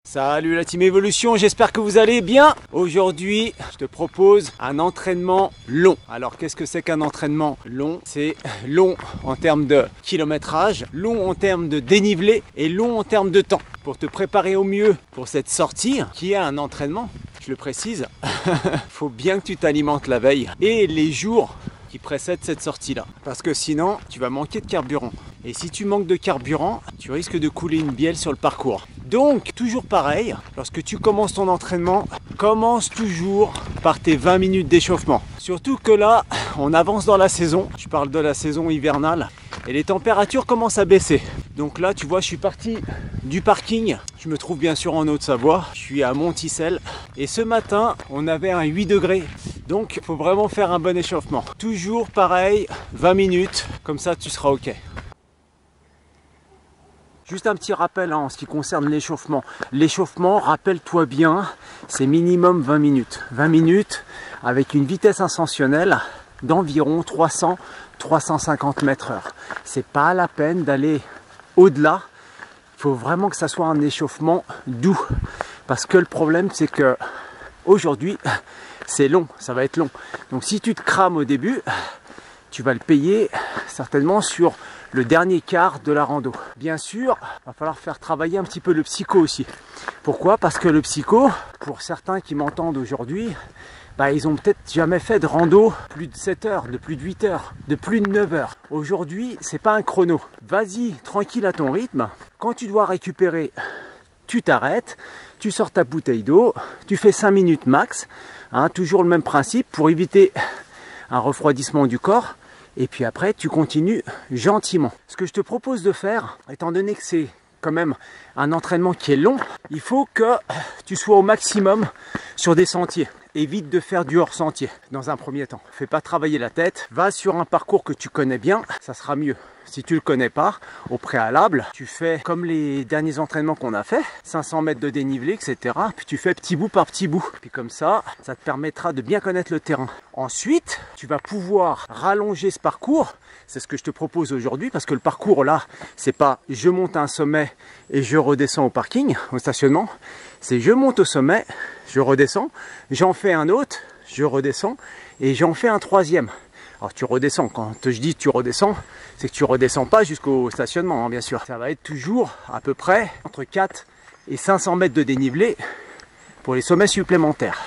Salut la team Evolution, j'espère que vous allez bien. Aujourd'hui, je te propose un entraînement long. Alors, qu'est-ce que c'est qu'un entraînement long? C'est long en termes de kilométrage, long en termes de dénivelé et long en termes de temps. Pour te préparer au mieux pour cette sortie, qui est un entraînement, je le précise, faut bien que tu t'alimentes la veille et les jours qui précèdent cette sortie-là. Parce que sinon, tu vas manquer de carburant. Et si tu manques de carburant, tu risques de couler une bielle sur le parcours. Donc, toujours pareil, lorsque tu commences ton entraînement, commence toujours par tes 20 minutes d'échauffement. Surtout que là, on avance dans la saison. Je parle de la saison hivernale. Et les températures commencent à baisser. Donc là, tu vois, je suis parti du parking. Je me trouve bien sûr en Haute-Savoie. Je suis à Monticelle. Et ce matin, on avait un 8 degrés. Donc, il faut vraiment faire un bon échauffement. Toujours pareil, 20 minutes. Comme ça, tu seras OK. Juste un petit rappel en ce qui concerne l'échauffement. L'échauffement, rappelle-toi bien, c'est minimum 20 minutes. 20 minutes avec une vitesse ascensionnelle d'environ 300-350 mètres/h. C'est pas la peine d'aller au-delà. Il faut vraiment que ça soit un échauffement doux. Parce que le problème, c'est que aujourd'hui, c'est long, ça va être long. Donc si tu te crames au début, tu vas le payer certainement sur le dernier quart de la rando. Bien sûr, il va falloir faire travailler un petit peu le psycho aussi. Pourquoi? Parce que le psycho, pour certains qui m'entendent aujourd'hui, ils ont peut-être jamais fait de rando plus de 7 heures, de plus de 8 heures, de plus de 9 heures. Aujourd'hui, c'est pas un chrono. Vas-y, tranquille à ton rythme. Quand tu dois récupérer, tu t'arrêtes, tu sors ta bouteille d'eau, tu fais 5 minutes max. Toujours le même principe pour éviter un refroidissement du corps. Et puis après, tu continues gentiment. Ce que je te propose de faire, étant donné que c'est quand même un entraînement qui est long, il faut que tu sois au maximum sur des sentiers. Évite de faire du hors-sentier dans un premier temps. Fais pas travailler la tête. Va sur un parcours que tu connais bien, ça sera mieux. Si tu le connais pas, au préalable, tu fais comme les derniers entraînements qu'on a fait, 500 mètres de dénivelé, etc. Puis tu fais petit bout par petit bout. Puis comme ça te permettra de bien connaître le terrain. Ensuite, tu vas pouvoir rallonger ce parcours. C'est ce que je te propose aujourd'hui parce que le parcours là, c'est pas je monte à un sommet et je redescends au parking, au stationnement. C'est je monte au sommet, je redescends, j'en fais un autre, je redescends et j'en fais un troisième. Alors tu redescends, quand je dis tu redescends, c'est que tu redescends pas jusqu'au stationnement, bien sûr. Ça va être toujours à peu près entre 4 et 500 mètres de dénivelé pour les sommets supplémentaires.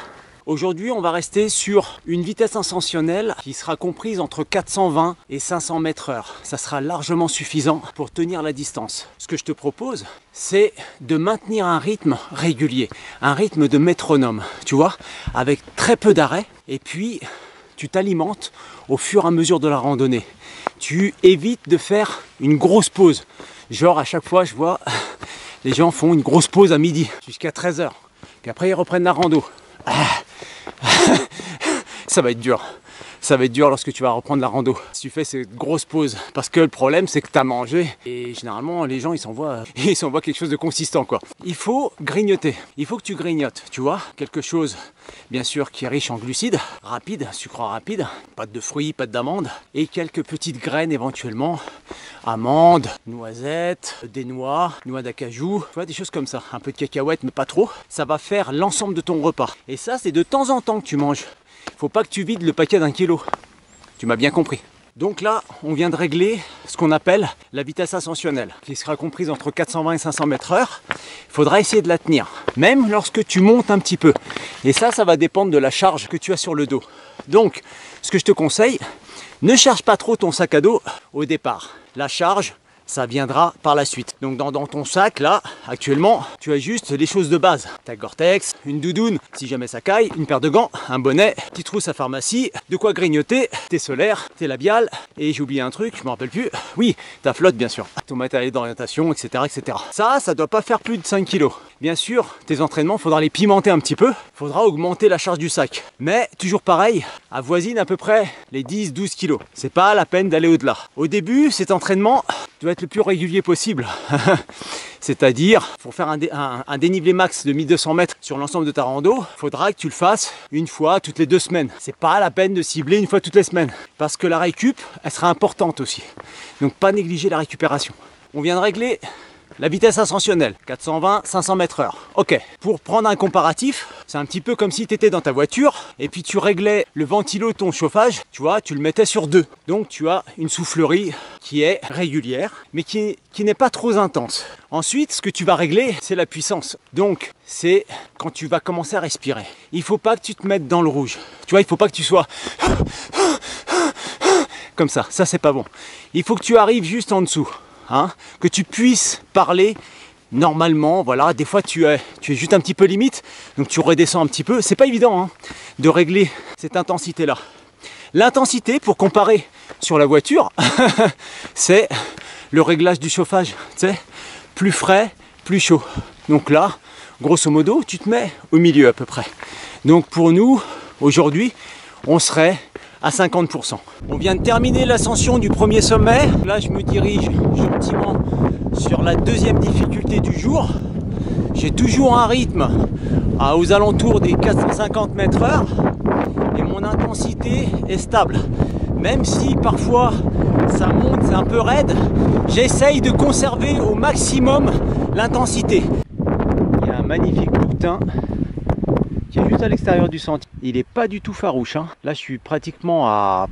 Aujourd'hui, on va rester sur une vitesse ascensionnelle qui sera comprise entre 420 et 500 mètres/h. Ça sera largement suffisant pour tenir la distance. Ce que je te propose, c'est de maintenir un rythme régulier, un rythme de métronome, tu vois, avec très peu d'arrêts. Et puis, tu t'alimentes au fur et à mesure de la randonnée. Tu évites de faire une grosse pause. Genre, à chaque fois, je vois, les gens font une grosse pause à midi jusqu'à 13 h. Puis après, ils reprennent la rando. Ça va être dur. Ça va être dur lorsque tu vas reprendre la rando. Si tu fais cette grosse pause. Parce que le problème, c'est que tu as mangé. Et généralement, les gens, ils s'envoient quelque chose de consistant, quoi. Il faut grignoter. Il faut que tu grignotes, tu vois. Quelque chose, bien sûr, qui est riche en glucides, rapide, sucre rapide. Pâte de fruits, pâte d'amandes. Et quelques petites graines éventuellement. Amandes, noisettes, des noix d'acajou. Tu vois, des choses comme ça. Un peu de cacahuètes, mais pas trop. Ça va faire l'ensemble de ton repas. Et ça, c'est de temps en temps que tu manges. Faut pas que tu vides le paquet d'1 kilo. Tu m'as bien compris. Donc là, on vient de régler ce qu'on appelle la vitesse ascensionnelle, qui sera comprise entre 420 et 500 mètres/h. Il faudra essayer de la tenir, même lorsque tu montes un petit peu. Et ça va dépendre de la charge que tu as sur le dos. Donc, ce que je te conseille, ne charge pas trop ton sac à dos au départ. La charge, ça viendra par la suite. Donc dans ton sac, là, actuellement, tu as juste les choses de base. Ta Gore-Tex, une doudoune, si jamais ça caille, une paire de gants, un bonnet, petite trousse à pharmacie, de quoi grignoter, tes solaires, tes labiales, et j'ai oublié un truc, je me rappelle plus. Oui, ta flotte, bien sûr. Ton matériel d'orientation, etc., etc. Ça doit pas faire plus de 5 kilos. Bien sûr, tes entraînements, faudra les pimenter un petit peu. Faudra augmenter la charge du sac. Mais, toujours pareil, avoisine à peu près les 10-12 kilos. C'est pas la peine d'aller au-delà. Au début, cet entraînement doit être le plus régulier possible. C'est-à-dire, pour faire un dénivelé max de 1200 mètres sur l'ensemble de ta rando, il faudra que tu le fasses une fois toutes les 2 semaines. C'est pas la peine de cibler une fois toutes les semaines. Parce que la récup, elle sera importante aussi. Donc pas négliger la récupération. On vient de régler la vitesse ascensionnelle, 420, 500 mètres/h. Ok, pour prendre un comparatif, c'est un petit peu comme si tu étais dans ta voiture et puis tu réglais le ventilo de ton chauffage, tu vois, tu le mettais sur 2. Donc tu as une soufflerie qui est régulière, mais qui n'est pas trop intense. Ensuite, ce que tu vas régler, c'est la puissance. Donc, c'est quand tu vas commencer à respirer. Il ne faut pas que tu te mettes dans le rouge. Tu vois, il ne faut pas que tu sois comme ça c'est pas bon. Il faut que tu arrives juste en dessous, hein, que tu puisses parler normalement. Voilà, des fois tu es juste un petit peu limite, donc tu redescends un petit peu. C'est pas évident hein, de régler cette intensité là. L'intensité, pour comparer sur la voiture, c'est le réglage du chauffage, tu sais, plus frais, plus chaud. Donc là, grosso modo, tu te mets au milieu à peu près. Donc pour nous, aujourd'hui, on serait à 50%. On vient de terminer l'ascension du premier sommet. Là, je me dirige gentiment sur la deuxième difficulté du jour. J'ai toujours un rythme aux alentours des 450 mètres/h et mon intensité est stable. Même si parfois ça monte, c'est un peu raide, j'essaye de conserver au maximum l'intensité. Il y a un magnifique bouquetin qui est juste à l'extérieur du sentier. Il n'est pas du tout farouche. Hein. Là, je suis pratiquement à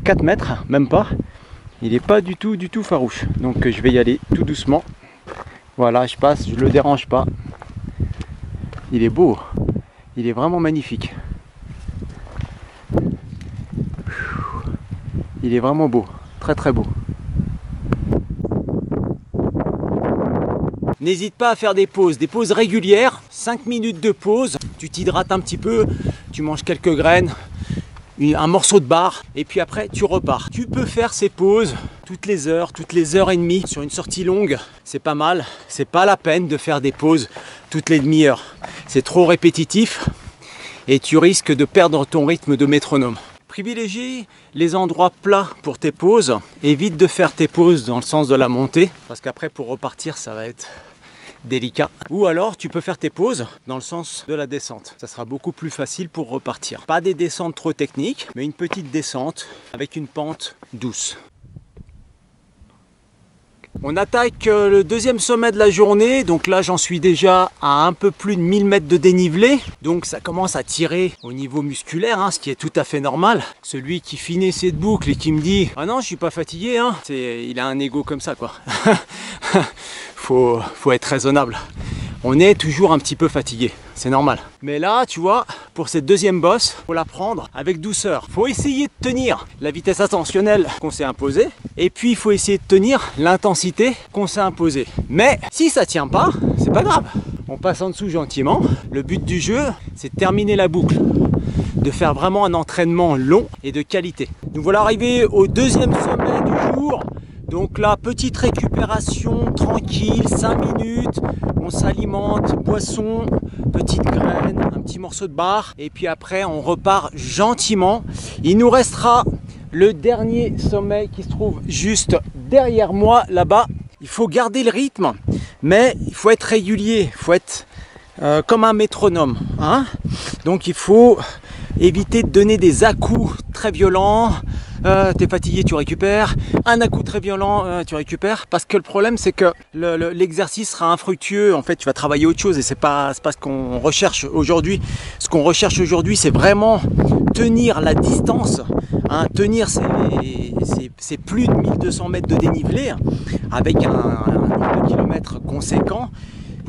4 mètres, même pas. Il n'est pas du tout farouche. Donc, je vais y aller tout doucement. Voilà, je passe, je ne le dérange pas. Il est beau. Il est vraiment magnifique. Il est vraiment beau. Très très beau. N'hésite pas à faire des pauses régulières, 5 minutes de pause, tu t'hydrates un petit peu, tu manges quelques graines, un morceau de bar, et puis après tu repars. Tu peux faire ces pauses toutes les heures et demie. Sur une sortie longue, c'est pas mal, c'est pas la peine de faire des pauses toutes les demi-heures. C'est trop répétitif et tu risques de perdre ton rythme de métronome. Privilégie les endroits plats pour tes pauses, évite de faire tes pauses dans le sens de la montée, parce qu'après pour repartir ça va être délicat. Ou alors tu peux faire tes pauses dans le sens de la descente. Ça sera beaucoup plus facile pour repartir. Pas des descentes trop techniques, mais une petite descente avec une pente douce. On attaque le deuxième sommet de la journée, donc là j'en suis déjà à un peu plus de 1000 mètres de dénivelé, donc ça commence à tirer au niveau musculaire, hein, ce qui est tout à fait normal. Celui qui finit cette boucle et qui me dit « Ah non, je suis pas fatigué hein. », il a un ego comme ça quoi. Faut être raisonnable. On est toujours un petit peu fatigué, c'est normal. Mais là, tu vois, pour cette deuxième bosse, faut la prendre avec douceur. Faut essayer de tenir la vitesse ascensionnelle qu'on s'est imposée, et puis il faut essayer de tenir l'intensité qu'on s'est imposée. Mais si ça tient pas, c'est pas grave. On passe en dessous gentiment. Le but du jeu, c'est de terminer la boucle, de faire vraiment un entraînement long et de qualité. Nous voilà arrivés au deuxième sommet du jour. Donc là, petite récupération tranquille, 5 minutes, on s'alimente, boisson, petite graine, un petit morceau de bar, et puis après on repart gentiment. Il nous restera le dernier sommet qui se trouve juste derrière moi là-bas. Il faut garder le rythme, mais il faut être régulier, il faut être comme un métronome. Hein, donc il faut éviter de donner des à-coups très violents. T'es fatigué, tu récupères. Un à-coup très violent, tu récupères. Parce que le problème, c'est que l'exercice sera infructueux. En fait, tu vas travailler autre chose et c'est pas ce qu'on recherche aujourd'hui. Ce qu'on recherche aujourd'hui, c'est vraiment tenir la distance. Hein, tenir ces plus de 1200 mètres de dénivelé avec un nombre de kilomètres conséquent.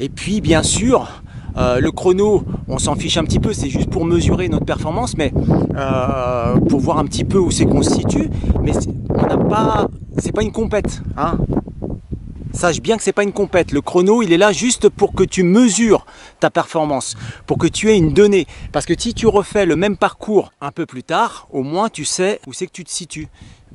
Et puis, bien sûr, le chrono, on s'en fiche un petit peu, c'est juste pour mesurer notre performance, mais pour voir un petit peu où c'est qu'on se situe. Mais c'est pas une compète, hein. Sache bien que c'est pas une compète. Le chrono, il est là juste pour que tu mesures ta performance, pour que tu aies une donnée. Parce que si tu refais le même parcours un peu plus tard, au moins tu sais où c'est que tu te situes.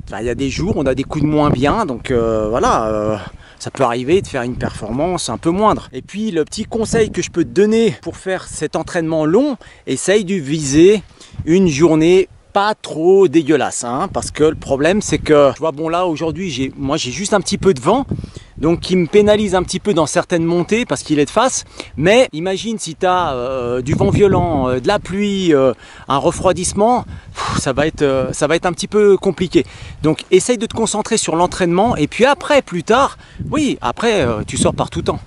Enfin, il y a des jours, on a des coups de moins bien, donc voilà. Ça peut arriver de faire une performance un peu moindre. Et puis le petit conseil que je peux te donner pour faire cet entraînement long, essaye de viser une journée pas trop dégueulasse, hein, parce que le problème c'est que, tu vois, bon là aujourd'hui j'ai juste un petit peu de vent, donc qui me pénalise un petit peu dans certaines montées parce qu'il est de face. Mais imagine si tu as du vent violent, de la pluie, un refroidissement, ça va être un petit peu compliqué. Donc essaye de te concentrer sur l'entraînement et puis après, plus tard, oui, après tu sors par tout temps.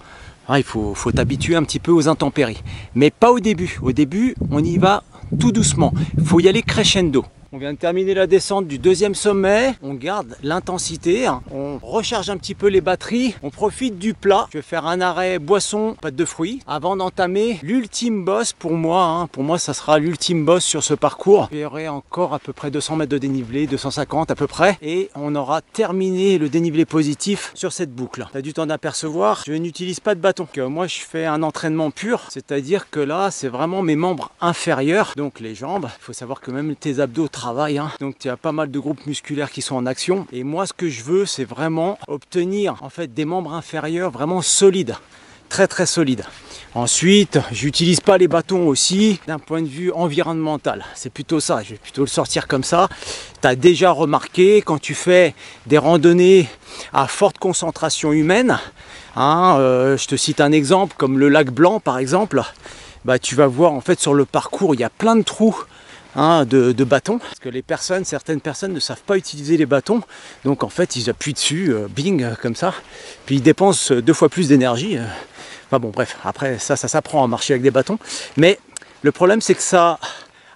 Il faut t'habituer un petit peu aux intempéries, mais pas au début. Au début, on y va tout doucement. Il faut y aller crescendo. On vient de terminer la descente du deuxième sommet. On garde l'intensité. On recharge un petit peu les batteries. On profite du plat. Je vais faire un arrêt boisson, pâte de fruits, avant d'entamer l'ultime boss pour moi. Pour moi, ça sera l'ultime boss sur ce parcours. Il y aurait encore à peu près 200 mètres de dénivelé, 250 à peu près. Et on aura terminé le dénivelé positif sur cette boucle. Tu as dû t'en apercevoir. Je n'utilise pas de bâton. Moi, je fais un entraînement pur. C'est-à-dire que là, c'est vraiment mes membres inférieurs. Donc les jambes. Il faut savoir que même tes abdos travail, donc il y a pas mal de groupes musculaires qui sont en action et moi ce que je veux c'est vraiment obtenir en fait des membres inférieurs vraiment solides, très solides. Ensuite j'utilise pas les bâtons aussi d'un point de vue environnemental, c'est plutôt ça, je vais plutôt le sortir comme ça. Tu as déjà remarqué quand tu fais des randonnées à forte concentration humaine, je te cite un exemple comme le lac Blanc par exemple, tu vas voir en fait sur le parcours il y a plein de trous de bâtons, parce que certaines personnes ne savent pas utiliser les bâtons, donc en fait ils appuient dessus, bing, comme ça, puis ils dépensent 2 fois plus d'énergie. Enfin bon bref, après ça s'apprend à marcher avec des bâtons, mais le problème c'est que ça,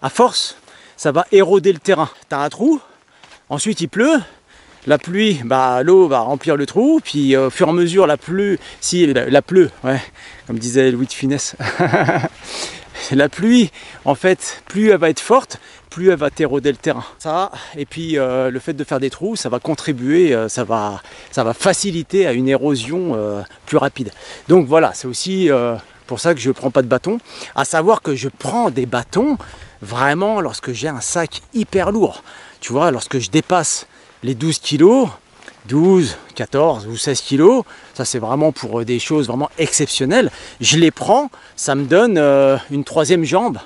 à force, ça va éroder le terrain. T'as un trou, ensuite il pleut, la pluie, l'eau va remplir le trou, puis au fur et à mesure la pluie, comme disait Louis de Funès, la pluie, en fait, plus elle va être forte, plus elle va t'éroder le terrain. Ça, et puis le fait de faire des trous, ça va contribuer, ça va faciliter à une érosion plus rapide. Donc voilà, c'est aussi pour ça que je ne prends pas de bâton. À savoir que je prends des bâtons vraiment lorsque j'ai un sac hyper lourd. Tu vois, lorsque je dépasse les 12 kilos, 12, 14 ou 16 kilos, ça c'est vraiment pour des choses vraiment exceptionnelles. Je les prends, ça me donne une 3e jambe,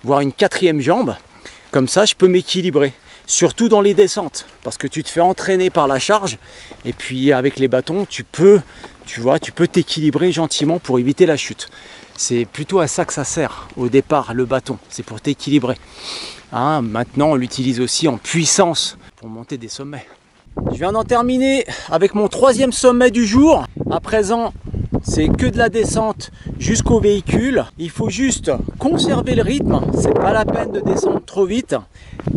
voire une 4e jambe. Comme ça, je peux m'équilibrer, surtout dans les descentes, parce que tu te fais entraîner par la charge, et puis avec les bâtons, tu peux t'équilibrer gentiment pour éviter la chute. C'est plutôt à ça que ça sert au départ, le bâton, c'est pour t'équilibrer. Maintenant, on l'utilise aussi en puissance pour monter des sommets. Je viens d'en terminer avec mon 3e sommet du jour. À présent, c'est que de la descente jusqu'au véhicule. Il faut juste conserver le rythme. C'est pas la peine de descendre trop vite.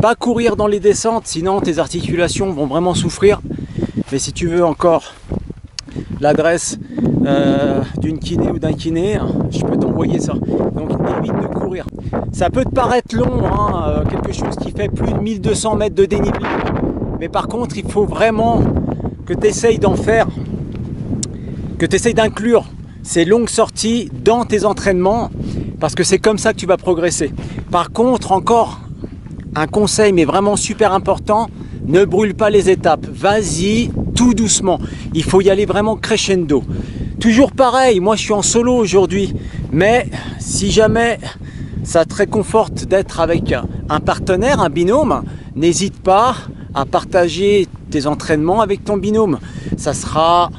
Pas courir dans les descentes, sinon tes articulations vont vraiment souffrir. Mais si tu veux encore l'adresse d'une kiné ou d'un kiné, je peux t'envoyer ça. Donc évite de courir. Ça peut te paraître long, quelque chose qui fait plus de 1200 mètres de dénivelé. Mais par contre, il faut vraiment que tu essayes d'inclure ces longues sorties dans tes entraînements, parce que c'est comme ça que tu vas progresser. Par contre, encore un conseil, mais vraiment super important, ne brûle pas les étapes. Vas-y tout doucement. Il faut y aller vraiment crescendo. Toujours pareil, moi je suis en solo aujourd'hui, mais si jamais ça te réconforte d'être avec un partenaire, un binôme, n'hésite pas à partager tes entraînements avec ton binôme. Ça sera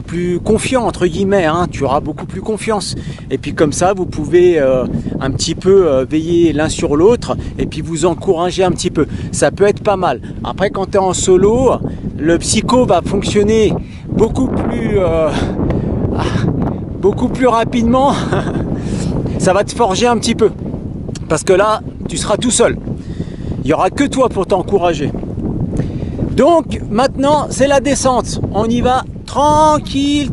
plus confiant entre guillemets, tu auras beaucoup plus confiance. Et puis comme ça, vous pouvez un petit peu veiller l'un sur l'autre et puis vous encourager un petit peu. Ça peut être pas mal. Après, quand tu es en solo, le psycho va fonctionner beaucoup plus rapidement. Ça va te forger un petit peu. Parce que là, tu seras tout seul. Il n'y aura que toi pour t'encourager. Donc maintenant c'est la descente. On y va tranquille.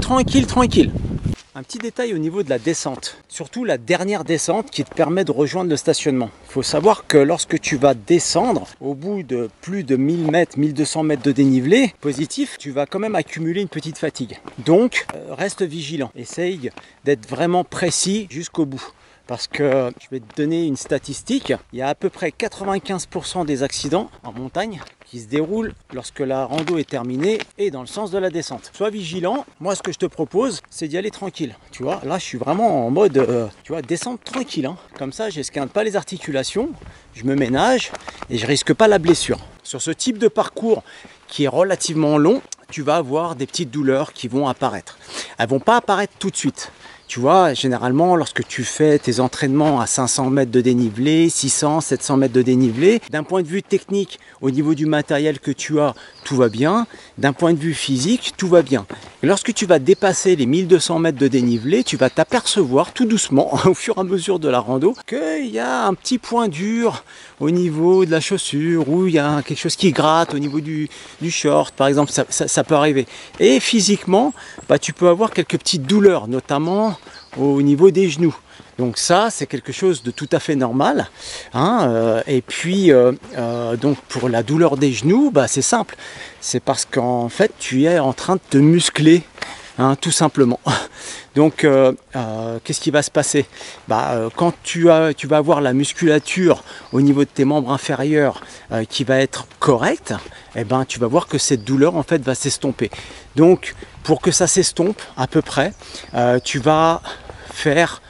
Un petit détail au niveau de la descente, surtout la dernière descente qui te permet de rejoindre le stationnement. Il faut savoir que lorsque tu vas descendre, au bout de plus de 1000 mètres, 1200 mètres de dénivelé positif, tu vas quand même accumuler une petite fatigue. Donc reste vigilant, essaye d'être vraiment précis jusqu'au bout. parce que je vais te donner une statistique. Il y a à peu près 95% des accidents en montagne qui se déroulent lorsque la rando est terminée et dans le sens de la descente. Sois vigilant. Moi, ce que je te propose, c'est d'y aller tranquille. Tu vois, là, je suis vraiment en mode, tu vois, descente tranquille. Hein. Comme ça, j'esquinte pas les articulations, je me ménage et je risque pas la blessure. Sur ce type de parcours qui est relativement long, tu vas avoir des petites douleurs qui vont apparaître. Elles vont pas apparaître tout de suite. Tu vois, généralement, lorsque tu fais tes entraînements à 500 mètres de dénivelé, 600, 700 mètres de dénivelé, d'un point de vue technique, au niveau du matériel que tu as, tout va bien. D'un point de vue physique, tout va bien. Et lorsque tu vas dépasser les 1200 mètres de dénivelé, tu vas t'apercevoir tout doucement, au fur et à mesure de la rando, qu'il y a un petit point dur au niveau de la chaussure, ou il y a quelque chose qui gratte au niveau du short, par exemple, ça peut arriver. Et physiquement, bah, tu peux avoir quelques petites douleurs, notamment au niveau des genoux. Donc ça, c'est quelque chose de tout à fait normal. Hein, et puis, donc pour la douleur des genoux, bah, c'est simple. C'est parce qu'en fait, tu es en train de te muscler, hein, tout simplement. Donc, qu'est-ce qui va se passer? Quand tu vas avoir la musculature au niveau de tes membres inférieurs qui va être correcte, eh ben, tu vas voir que cette douleur en fait va s'estomper. Donc, pour que ça s'estompe à peu près, tu vas faire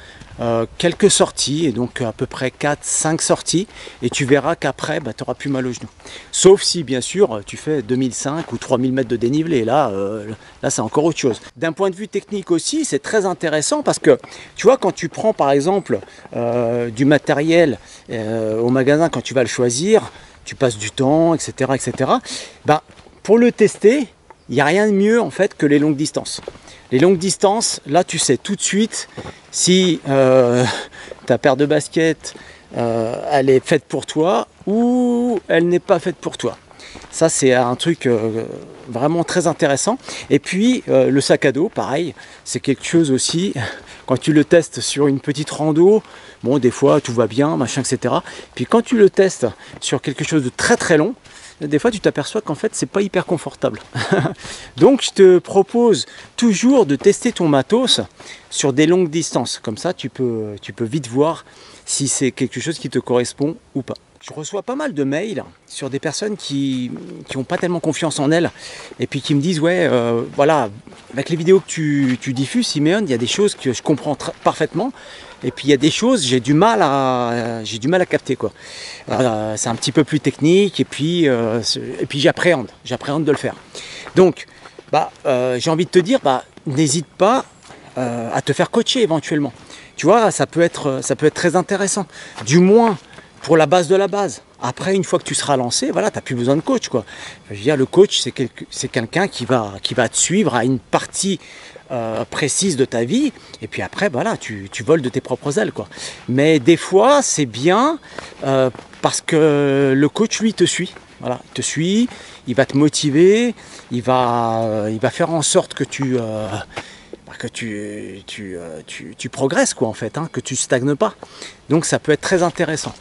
quelques sorties, et donc à peu près 4-5 sorties, et tu verras qu'après tu n'auras plus mal au genou. Sauf si bien sûr tu fais 2005 ou 3000 mètres de dénivelé, là c'est encore autre chose. D'un point de vue technique aussi, c'est très intéressant parce que tu vois, quand tu prends par exemple du matériel au magasin, quand tu vas le choisir, tu passes du temps, etc. etc. Pour le tester, il n'y a rien de mieux en fait que les longues distances. Les longues distances, là tu sais tout de suite si ta paire de baskets elle est faite pour toi ou elle n'est pas faite pour toi. Ça c'est un truc vraiment très intéressant. Et puis le sac à dos, pareil, c'est quelque chose aussi, quand tu le testes sur une petite rando, bon des fois tout va bien, machin, etc. Puis quand tu le testes sur quelque chose de très très long, des fois tu t'aperçois qu'en fait c'est pas hyper confortable. Donc je te propose toujours de tester ton matos sur des longues distances, comme ça tu peux vite voir si c'est quelque chose qui te correspond ou pas. Je reçois pas mal de mails sur des personnes qui n'ont pas tellement confiance en elles et puis qui me disent ouais voilà, avec les vidéos que tu diffuses Siméon, il y a des choses que je comprends parfaitement. Et puis il y a des choses, j'ai du mal à capter quoi. C'est un petit peu plus technique et puis j'appréhende de le faire. Donc j'ai envie de te dire, n'hésite pas à te faire coacher éventuellement. Tu vois, ça peut être très intéressant. Du moins pour la base de la base. Après, une fois que tu seras lancé, voilà, tu n'as plus besoin de coach, quoi. Je veux dire, le coach, c'est quelqu'un qui va te suivre à une partie précise de ta vie, et puis après, voilà, tu voles de tes propres ailes, quoi. Mais des fois, c'est bien parce que le coach, lui, te suit. Voilà, il te suit, il va te motiver, il va faire en sorte que tu progresses, quoi, en fait, hein, que tu stagnes pas. Donc, ça peut être très intéressant.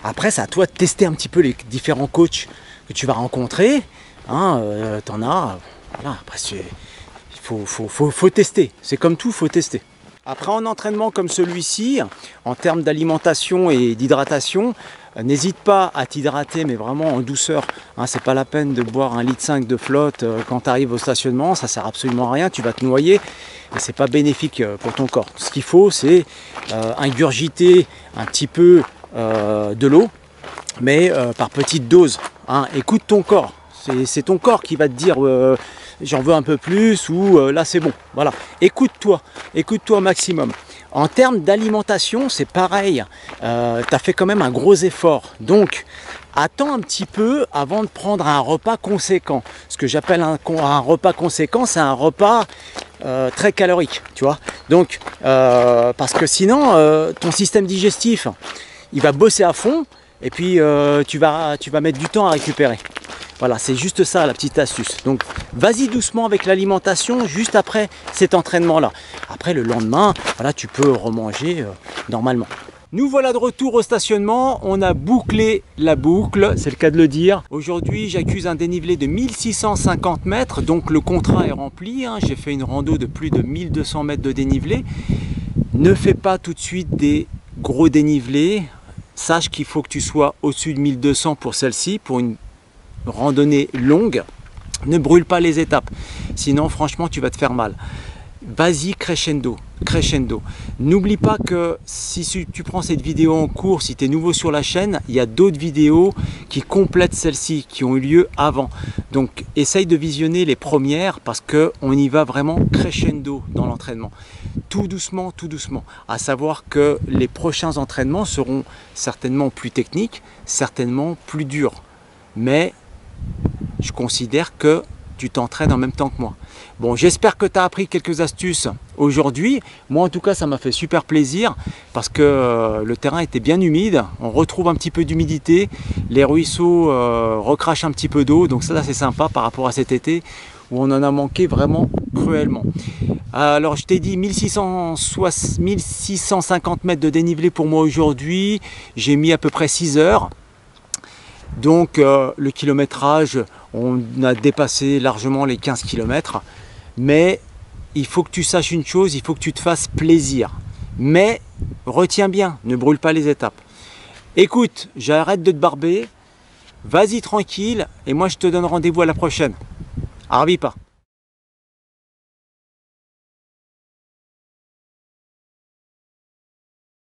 Après, c'est à toi de tester un petit peu les différents coachs que tu vas rencontrer. Hein, t'en as. Voilà, après, il faut tester. C'est comme tout, il faut tester. Après, en entraînement comme celui-ci, en termes d'alimentation et d'hydratation, n'hésite pas à t'hydrater, mais vraiment en douceur. Hein, c'est pas la peine de boire 1,5 litre de flotte quand tu arrives au stationnement. Ça sert absolument à rien. Tu vas te noyer et c'est pas bénéfique pour ton corps. Ce qu'il faut, c'est ingurgiter un petit peu de l'eau, mais par petite dose. Hein. Écoute ton corps, c'est ton corps qui va te dire j'en veux un peu plus ou là c'est bon. Voilà, écoute-toi au maximum. En termes d'alimentation, c'est pareil, tu as fait quand même un gros effort, donc attends un petit peu avant de prendre un repas conséquent. Ce que j'appelle un repas conséquent, c'est un repas très calorique, tu vois. Donc parce que sinon ton système digestif il va bosser à fond et puis tu vas mettre du temps à récupérer. Voilà, c'est juste ça la petite astuce. Donc vas-y doucement avec l'alimentation juste après cet entraînement-là. Après le lendemain, voilà, tu peux remanger normalement. Nous voilà de retour au stationnement, on a bouclé la boucle, c'est le cas de le dire. Aujourd'hui, j'accuse un dénivelé de 1650 mètres, donc le contrat est rempli. Hein. J'ai fait une rando de plus de 1200 mètres de dénivelé. Ne fais pas tout de suite des gros dénivelé, sache qu'il faut que tu sois au-dessus de 1200 pour celle-ci, pour une randonnée longue. Ne brûle pas les étapes, sinon franchement tu vas te faire mal. Vas-y crescendo, crescendo. N'oublie pas que si tu prends cette vidéo en cours, si tu es nouveau sur la chaîne, il y a d'autres vidéos qui complètent celle-ci, qui ont eu lieu avant. Donc essaye de visionner les premières parce qu'on y va vraiment crescendo dans l'entraînement. Tout doucement, tout doucement. À savoir que les prochains entraînements seront certainement plus techniques, certainement plus durs. Mais je considère que tu t'entraînes en même temps que moi. Bon, j'espère que tu as appris quelques astuces aujourd'hui. Moi, en tout cas, ça m'a fait super plaisir parce que le terrain était bien humide. On retrouve un petit peu d'humidité. Les ruisseaux recrachent un petit peu d'eau. Donc ça, c'est sympa par rapport à cet été où on en a manqué vraiment cruellement. Alors, je t'ai dit 1650 mètres de dénivelé pour moi aujourd'hui. J'ai mis à peu près 6 heures. Donc le kilométrage, on a dépassé largement les 15 km. Mais il faut que tu saches une chose, il faut que tu te fasses plaisir. Mais retiens bien, ne brûle pas les étapes. Écoute, j'arrête de te barber, vas-y tranquille et moi je te donne rendez-vous à la prochaine. Arvipa.